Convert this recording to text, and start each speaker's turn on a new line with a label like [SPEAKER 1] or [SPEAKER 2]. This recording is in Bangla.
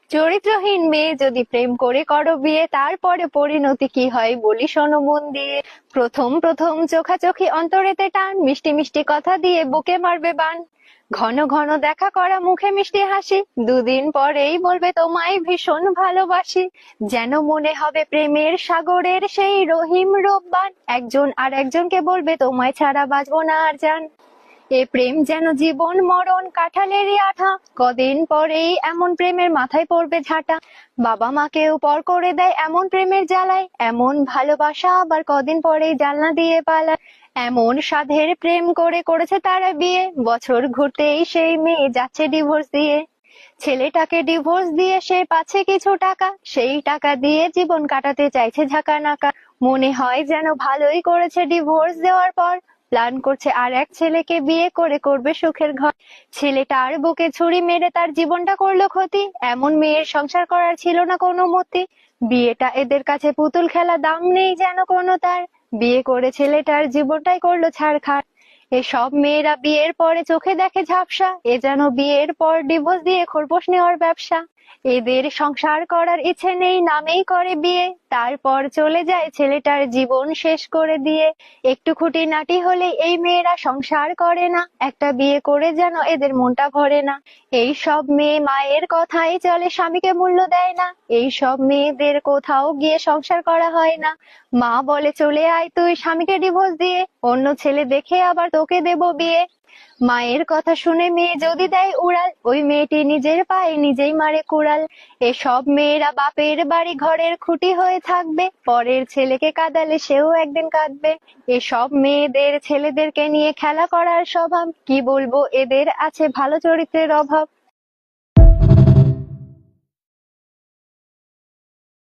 [SPEAKER 1] চরিত্রহীন মেয়ে যদি প্রেম করে করো বিয়ে, তারপরে পরিণতি কি হয় বলি শোনো মন দিয়ে। প্রথম প্রথম চোখাচোখি অন্তরেতে টান, মিষ্টি মিষ্টি কথা দিয়ে বুকে মারবে বান। ঘন ঘন দেখা করা, মুখে মিষ্টি হাসি, দুদিন পরেই বলবে তোমায় ভীষণ ভালোবাসি। যেন মনে হবে প্রেমের সাগরের সেই রহিম রব্বান, একজন আর একজনকে বলবে তোমায় ছাড়া বাঁচবো না আর জান। এ প্রেম যেন জীবন মরণ কাঁঠালেরই আঠা, কদিন পরেই এমন প্রেমের মাথায় পড়বে ঝাঁটা। বাবা মাকেও পর করে দেয় এমন প্রেমের জ্বালায়, এমন ভালোবাসা আবার কদিন পরেই জানলা দিয়ে পালায়। এমন সাধের প্রেম করে করেছে তারা বিয়ে, বছর ঘুরতেই সেই মেয়ে যাচ্ছে ডিভোর্স দিয়ে। ছেলেটাকে ডিভোর্স দিয়ে সে পাচ্ছে কিছু টাকা, সেই টাকা দিয়ে জীবন কাটাতে চাইছে ঝাঁকা নাকা। মনে হয় যেন ভালোই করেছে ডিভোর্স দেওয়ার পর, প্ল্যান করছে আর এক ছেলেকে বিয়ে করে করবে সুখের ঘর। ছেলেটার বুকে ছুরি মেরে তার জীবনটা করলো ক্ষতি, এমন মেয়ের সংসার করার ছিল না কোনো মতি। বিয়েটা এদের কাছে পুতুল খেলা, দাম নেই যেন কোনো তার। বিয়ে করে ছেলেটার জীবনটাই করলো ছাড়খাড়। এসব মেয়েরা বিয়ের পরে চোখে দেখে ঝাপসা, এ যেন বিয়ের পর ডিভোর্স দিয়ে খরপোশ নেওয়ার ব্যবসা। এদের সংসার করার ইচ্ছে নেই, নামেই করে বিয়ে, তারপর চলে যায় ছেলেটার জীবন শেষ করে দিয়ে। একটু খুঁটিনাটি হলে এই মেয়েরা সংসার করে না, একটা বিয়ে করে যেন এদের মনটা ভরে না। এই সব মেয়ে মায়ের কথাই চলে, স্বামীকে মূল্য দেয় না। এই সব মেয়েদের কোথাও গিয়ে সংসার করা হয় না। মা বলে চলে আয় তুই স্বামীকে ডিভোর্স দিয়ে, অন্য ছেলে দেখে আবার তোকে দেব বিয়ে। মায়ের কথা শুনে মেয়ে যদি দেয় উড়াল, ওই মেয়েটি নিজের পায়ে নিজেই মারে কুড়াল। এসব মেয়েরা বাপের বাড়ি ঘরের খুঁটি হয়ে থাকবে, পরের ছেলেকে কাঁদালে সেও একদিন কাঁদবে। এসব মেয়েদের ছেলেদেরকে নিয়ে খেলা করার স্বভাব, কি বলবো এদের আছে ভালো চরিত্রের অভাব।